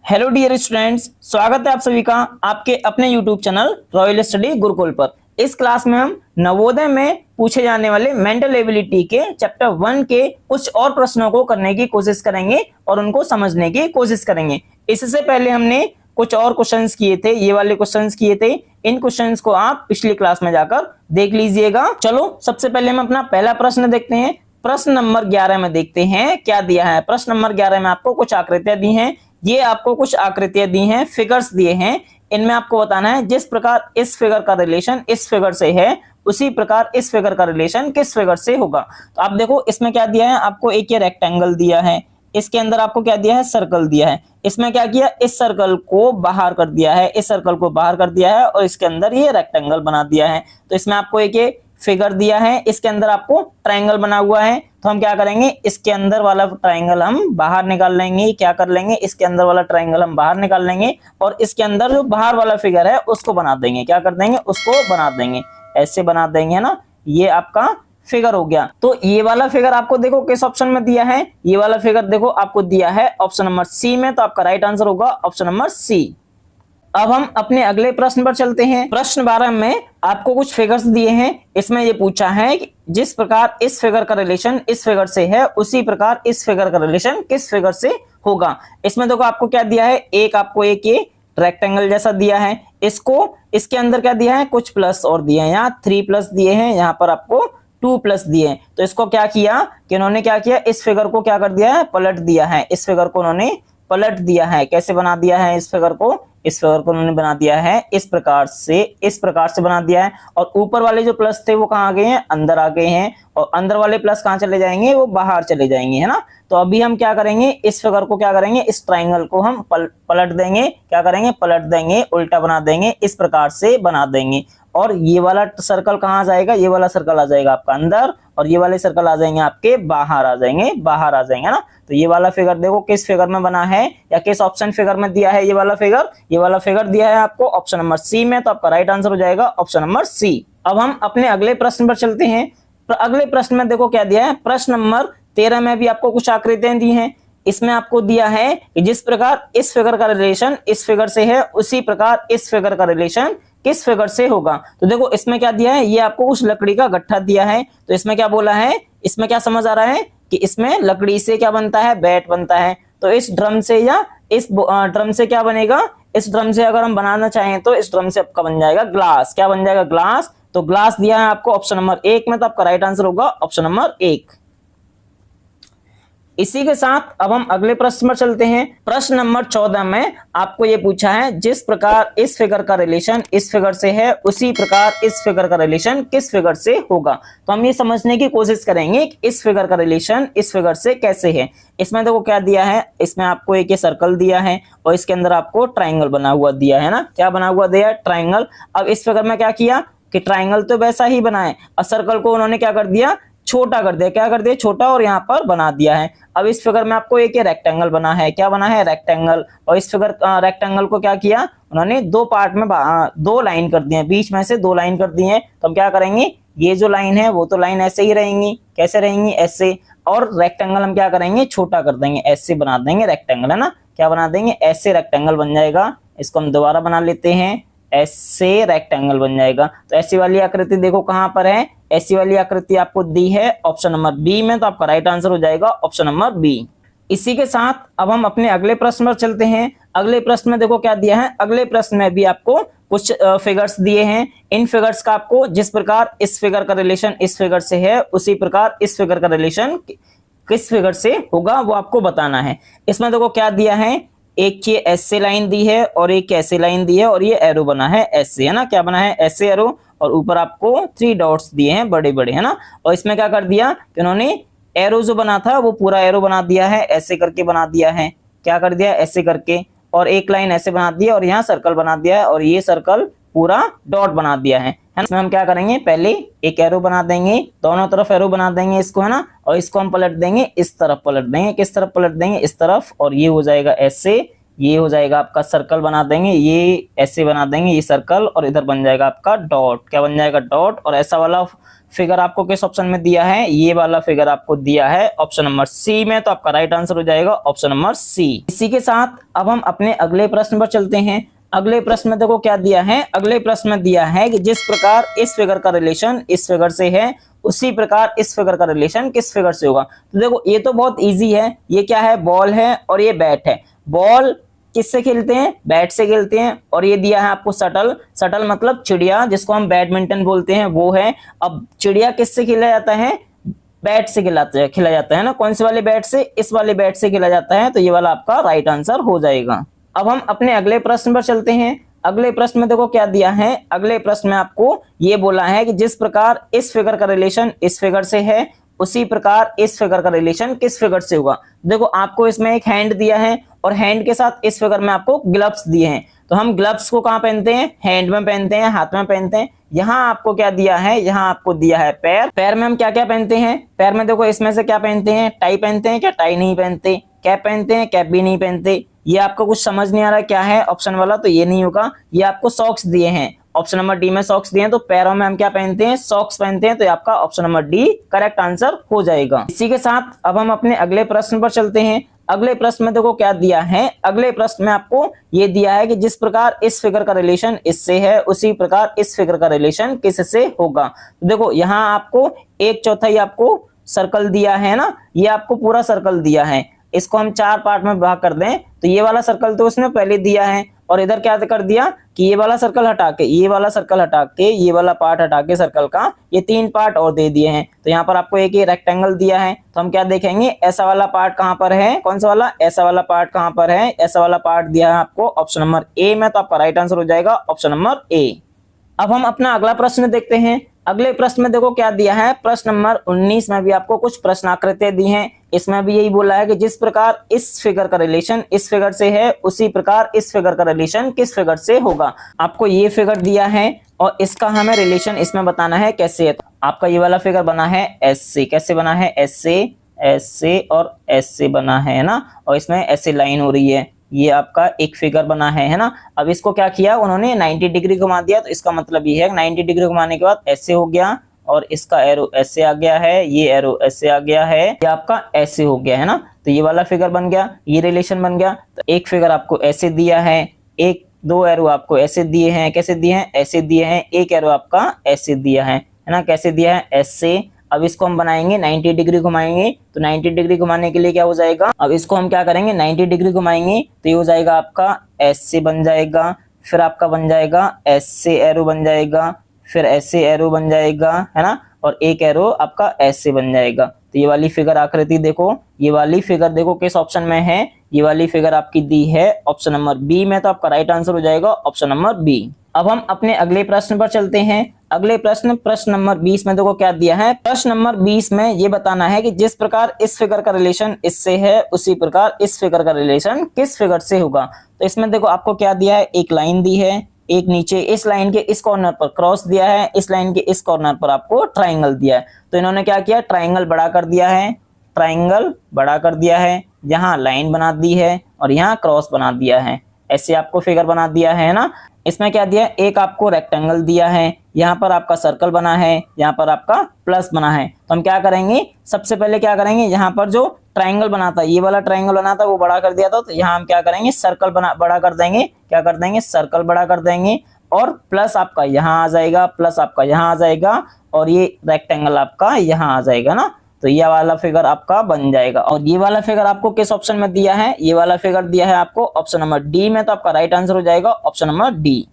Hello dear students, स्वागत है आप सभी का आपके अपने YouTube channel royal study Gurukul पर। इस क्लास में हम नवोदय में पूछे जाने वाले मेंटल एबिलिटी के चैप्टर 1 के कुछ और प्रश्नों को करने की कोशिश करेंगे और उनको समझने की कोशिश करेंगे। इससे पहले हमने कुछ और क्वेश्चंस किए थे, ये वाले क्वेश्चंस किए थे। इन क्वेश्चंस को आप पिछली क्लास में जाकर देख लीजिएगा। चलो सबसे पहले हम अपना पहला प्रश्न देखते हैं। प्रश्न नंबर 11 में देखते हैं क्या दिया है। प्रश्न नंबर 11 में आपको कुछ आकृतियां दी हैं। ये आपको कुछ आकृतियां दी हैं, फिगर्स दिए हैं। इनमें आपको बताना है जिस प्रकार इस फिगर का रिलेशन इस फिगर से है, उसी प्रकार इस फिगर का रिलेशन किस फिगर से होगा। तो आप देखो इसमें क्या दिया है, आपको एक ये रेक्टेंगल दिया है, इसके अंदर आपको क्या दिया है, सर्कल दिया है। इसमें क्या किया, इस सर्कल को बाहर कर दिया है, इस सर्कल को बाहर कर दिया है और इसके अंदर ये रेक्टेंगल बना दिया है। तो इसमें आपको एक ये फिगर दिया है, इसके अंदर आपको ट्रायंगल बना हुआ है। तो हम क्या करेंगे, इसके अंदर वाला ट्रायंगल हम बाहर निकाल लेंगे। क्या कर लेंगे, इसके अंदर वाला ट्रायंगल हम बाहर निकाल लेंगे और इसके अंदर जो बाहर वाला फिगर है उसको बना देंगे। क्या कर देंगे, उसको बना देंगे, ऐसे बना देंगे, है ना। ये आपका फिगर हो गया। तो ये वाला फिगर आपको देखो किस ऑप्शन में दिया है, ये वाला फिगर देखो आपको दिया है ऑप्शन नंबर सी में। तो आपका राइट आंसर होगा ऑप्शन नंबर सी। अब हम अपने अगले प्रश्न पर चलते हैं। प्रश्न 12 में आपको कुछ फिगर्स दिए हैं। इसमें ये पूछा है कि जिस प्रकार इस फिगर का रिलेशन इस फिगर से है, उसी प्रकार इस फिगर का रिलेशन किस फिगर से होगा। इसमें देखो आपको क्या दिया है, एक आपको एक ये रेक्टेंगल जैसा दिया है, इसको इसके अंदर क्या दिया है, कुछ प्लस और दिए हैं। यहाँ 3 प्लस दिए हैं, यहाँ पर आपको 2 प्लस दिए हैं। तो इसको क्या किया कि उन्होंने क्या किया, इस फिगर को क्या कर दिया है, पलट दिया है। इस फिगर को उन्होंने पलट दिया है। कैसे बना दिया है, इस फिगर को उन्होंने बना दिया है इस प्रकार से बना दिया है। और ऊपर वाले जो प्लस थे वो कहाँ आ गए हैं, अंदर आ गए हैं। और अंदर वाले प्लस कहाँ चले जाएंगे, वो बाहर चले जाएंगे, है ना। तो अभी हम क्या करेंगे, इस फिगर को क्या करेंगे, इस ट्राइंगल को हम पलट देंगे। क्या करेंगे, पलट देंगे, उल्टा बना देंगे, इस प्रकार से बना देंगे। और ये वाला सर्कल कहाँ आ जाएगा, ये वाला सर्कल आ जाएगा आपका अंदर और ये वाले सर्कल आ जाएंगे आपके बाहर आ जाएंगे ना। तो ये वाला फिगर देखो किस फिगर में बना है या किस ऑप्शन फिगर में दिया है। ये वाला फिगर दिया है आपको ऑप्शन नंबर सी में। तो आपका राइट आंसर हो जाएगा ऑप्शन नंबर सी। अब हम अपने अगले प्रश्न पर चलते हैं। अगले प्रश्न में देखो क्या दिया है, प्रश्न नंबर 13 में भी आपको कुछ आकृतियां दी हैं। इसमें आपको दिया है कि जिस प्रकार इस फिगर का रिलेशन इस फिगर से है, उसी प्रकार इस फिगर का रिलेशन किस फिगर से होगा। तो देखो इसमें क्या दिया है, ये आपको कुछ लकड़ी का गट्ठा दिया है। तो इसमें क्या बोला है, इसमें क्या समझ आ रहा है कि इसमें लकड़ी से क्या बनता है, बैट बनता है। तो इस ड्रम से या इस ड्रम से क्या बनेगा, इस ड्रम से अगर हम बनाना चाहें तो इस ड्रम से आपका बन जाएगा ग्लास। क्या बन जाएगा, ग्लास। तो ग्लास दिया है आपको ऑप्शन नंबर 1 में। तो आपका राइट आंसर होगा ऑप्शन नंबर 1। इसी के साथ अब हम अगले प्रश्न पर चलते हैं। प्रश्न नंबर 14 में आपको ये पूछा है जिस प्रकार इस फिगर का रिलेशन इस फिगर से है, उसी प्रकार इस फिगर का रिलेशन किस फिगर से होगा। तो हम ये समझने की कोशिश करेंगे कि इस फिगर का रिलेशन इस फिगर से कैसे है। इसमें देखो क्या दिया है, इसमें आपको एक ये सर्कल दिया है और इसके अंदर आपको ट्राइंगल बना हुआ दिया है ना। क्या बना हुआ दिया है, ट्राइंगल। अब इस फिगर में क्या किया कि ट्राइंगल तो वैसा ही बना है और सर्कल को उन्होंने क्या कर दिया, छोटा कर दिया। क्या कर दिया, छोटा, और यहाँ पर बना दिया है। अब इस फिगर में आपको एक रेक्टेंगल बना है। क्या बना है, रेक्टेंगल। और इस फिगर रेक्टेंगल को क्या किया उन्होंने, 2 पार्ट में 2 लाइन कर दिए, बीच में से 2 लाइन कर दी है। तो हम क्या करेंगे, ये जो लाइन है वो तो लाइन ऐसे ही रहेंगी। कैसे रहेंगी, ऐसे। और रेक्टेंगल हम क्या करेंगे, छोटा कर देंगे, ऐसे बना देंगे रेक्टेंगल, है ना। क्या बना देंगे, ऐसे रेक्टेंगल बन जाएगा। इसको हम दोबारा बना लेते हैं, ऐसे रेक्टेंगल बन जाएगा। तो ऐसी वाली आकृति देखो कहां पर है, ऐसी वाली आकृति आपको दी है ऑप्शन नंबर बी में। तो आपका राइट आंसर हो जाएगा ऑप्शन नंबर बी। इसी के साथ अब हम अपने अगले प्रश्न पर चलते हैं। अगले प्रश्न में देखो क्या दिया है, अगले प्रश्न में भी आपको कुछ फिगर्स दिए हैं। इन फिगर्स का आपको जिस प्रकार इस फिगर का रिलेशन इस फिगर से है, उसी प्रकार इस फिगर का रिलेशन किस फिगर से होगा वो आपको बताना है। इसमें देखो क्या दिया है, एक ये ऐसे लाइन दी है और एक ऐसे लाइन दी है और ये एरो बना है ऐसे, है ना। क्या बना है, ऐसे एरो। और ऊपर आपको 3 डॉट्स दिए हैं बड़े बड़े, है ना। और इसमें क्या कर दिया कि उन्होंने एरो जो बना था वो पूरा एरो बना दिया है, ऐसे करके बना दिया है। क्या कर दिया, ऐसे करके। और एक लाइन ऐसे बना दी है और यहाँ सर्कल बना दिया है और ये सर्कल पूरा डॉट बना दिया है। इसमें हम क्या करेंगे, पहले एक एरो बना देंगे, दोनों तरफ एरो बना देंगे इसको, है ना। और इसको हम पलट देंगे, इस तरफ पलट देंगे। किस तरफ पलट देंगे, इस तरफ। और ये हो जाएगा ऐसे, ये हो जाएगा आपका सर्कल बना देंगे, ये ऐसे बना देंगे ये सर्कल, और इधर बन जाएगा आपका डॉट। क्या बन जाएगा? डॉट। और ऐसा वाला फिगर आपको किस ऑप्शन में दिया है? ये वाला फिगर आपको दिया है ऑप्शन नंबर सी में, तो आपका राइट आंसर हो जाएगा ऑप्शन नंबर सी। इसी के साथ अब हम अपने अगले प्रश्न पर चलते हैं। अगले प्रश्न में देखो क्या दिया है। अगले प्रश्न में दिया है कि जिस प्रकार इस फिगर का रिलेशन इस फिगर से है, उसी प्रकार इस फिगर का रिलेशन किस फिगर से होगा। तो देखो ये तो बहुत इजी है। ये क्या है? बॉल है और ये बैट है। बॉल किससे खेलते हैं? बैट से खेलते हैं। और ये दिया है आपको शटल। शटल मतलब चिड़िया, जिसको हम बैडमिंटन बोलते हैं, वो है। अब चिड़िया किससे खेला जाता है? बैट से खेला जाता है ना। कौन से वाले बैट से? इस वाले बैट से खेला जाता है। तो ये वाला आपका राइट आंसर हो जाएगा। अब हम अपने अगले प्रश्न पर चलते हैं। अगले प्रश्न में देखो क्या दिया है। अगले प्रश्न में आपको ये बोला है कि जिस प्रकार इस फिगर का रिलेशन इस फिगर से है, उसी प्रकार इस फिगर का रिलेशन किस फिगर से होगा। देखो आपको इसमें एक हैंड दिया है और हैंड के साथ इस फिगर में आपको ग्लव्स दिए हैं। तो हम ग्लव्स को कहां पहनते हैं? हैंड में पहनते हैं, हाथ में पहनते हैं। यहाँ आपको क्या दिया है? यहाँ आपको दिया है पैर। पैर में हम क्या क्या पहनते हैं? पैर में देखो इसमें से क्या पहनते हैं? टाई पहनते हैं क्या? टाई नहीं पहनते। कैप पहनते हैं? कैप भी नहीं पहनते। ये आपको कुछ समझ नहीं आ रहा क्या है ऑप्शन वाला, तो ये नहीं होगा। ये आपको सॉक्स दिए हैं, ऑप्शन नंबर डी में सॉक्स दिए हैं। तो पैरों में हम क्या पहनते हैं? सॉक्स पहनते हैं। तो आपका option number D correct answer हो जाएगा। इसी के साथ अब हम अपने अगले प्रश्न पर चलते हैं। अगले प्रश्न में देखो क्या दिया है। अगले प्रश्न में आपको ये दिया है कि जिस प्रकार इस फिगर का रिलेशन इससे है, उसी प्रकार इस फिगर का रिलेशन किससे होगा। तो देखो यहाँ आपको एक चौथाई आपको सर्कल दिया है ना, ये आपको पूरा सर्कल दिया है। इसको हम चार पार्ट में भाग कर दें तो ये वाला सर्कल तो उसने पहले दिया है, और इधर क्या कर दिया कि ये वाला सर्कल हटा के, ये वाला सर्कल हटा के, ये वाला पार्ट हटा के सर्कल का ये तीन पार्ट और दे दिए हैं। तो यहाँ पर आपको एक ये रेक्टेंगल दिया है। तो हम क्या देखेंगे? ऐसा वाला पार्ट कहाँ पर है? कौन सा वाला? ऐसा वाला पार्ट कहाँ पर है? ऐसा वाला पार्ट दिया है आपको ऑप्शन नंबर ए में। तो आपका राइट आंसर हो जाएगा ऑप्शन नंबर ए। अब हम अपना अगला प्रश्न देखते हैं। अगले प्रश्न में देखो क्या दिया है। प्रश्न नंबर 19 में भी आपको कुछ प्रश्न आकृतियां दी हैं। इसमें भी यही बोला है कि जिस प्रकार इस फिगर का रिलेशन इस फिगर से है, उसी प्रकार इस फिगर का रिलेशन किस फिगर से होगा। आपको ये फिगर दिया है और इसका हमें रिलेशन इसमें बताना है कैसे है। तो आपका ये वाला फिगर बना है एस से। कैसे बना है? एस से, एस से और एस से बना है ना। और इसमें ऐसे लाइन हो रही है। ये आपका एक फिगर बना है ना। अब इसको क्या किया उन्होंने? 90 डिग्री घुमा दिया। तो इसका मतलब ये है 90 डिग्री घुमाने के बाद ऐसे हो गया, और इसका एरो ऐसे आ गया है, ये एरो ऐसे आ गया है, ये आपका ऐसे हो गया है ना। तो ये वाला फिगर बन गया, ये रिलेशन बन गया। तो एक फिगर आपको ऐसे दिया है, एक दो एरो आपको ऐसे दिए हैं। कैसे दिए हैं? ऐसे दिए हैं। एक एरो आपका ऐसे दिया है ना। कैसे दिया है? ऐसे। अब इसको हम बनाएंगे 90 डिग्री घुमाएंगे। तो 90 डिग्री घुमाने के लिए क्या हो जाएगा? अब इसको हम क्या करेंगे? 90 डिग्री घुमाएंगे तो ये हो जाएगा आपका ऐसे बन जाएगा, फिर आपका बन जाएगा ऐसे एरो बन जाएगा, फिर ऐसे एरो बन जाएगा, है ना। और एक एरो आपका ऐसे बन जाएगा। तो ये वाली फिगर आकृति देखो, ये वाली फिगर देखो किस ऑप्शन में है। ये वाली फिगर आपकी दी है ऑप्शन नंबर बी में। तो आपका राइट आंसर हो जाएगा ऑप्शन नंबर बी। अब हम अपने अगले प्रश्न पर चलते हैं। अगले प्रश्न नंबर 20 में देखो क्या दिया है। प्रश्न नंबर 20 में ये बताना है कि जिस प्रकार इस फिगर का रिलेशन इससे है, उसी प्रकार इस फिगर का रिलेशन किस फिगर से होगा। तो इसमें देखो आपको क्या दिया है। एक लाइन दी है, एक नीचे इस लाइन के इस कॉर्नर पर क्रॉस दिया है, इस लाइन के इस कॉर्नर पर आपको ट्राइंगल दिया है। तो इन्होंने क्या किया? ट्राइंगल बड़ा कर दिया है, ट्राइंगल बड़ा कर दिया है, यहाँ लाइन बना दी है और यहाँ क्रॉस बना दिया है। ऐसे आपको फिगर बना दिया है ना। इसमें क्या दिया है? एक आपको रेक्टेंगल दिया है, यहाँ पर आपका सर्कल बना है, यहाँ पर आपका प्लस बना है। तो हम क्या करेंगे? सबसे पहले क्या करेंगे? यहाँ पर जो ट्राइंगल बना था, ये वाला ट्राइंगल बना था, वो बड़ा कर दिया था। तो यहाँ हम क्या करेंगे? सर्कल बड़ा कर देंगे। क्या कर देंगे? सर्कल बड़ा कर देंगे। और प्लस आपका यहाँ आ जाएगा, प्लस आपका यहाँ आ जाएगा, और ये रेक्टेंगल आपका यहाँ आ जाएगा ना। तो ये वाला फिगर आपका बन जाएगा। और ये वाला फिगर आपको किस ऑप्शन में दिया है? ये वाला फिगर दिया है आपको ऑप्शन नंबर डी में। तो आपका राइट आंसर हो जाएगा ऑप्शन नंबर डी।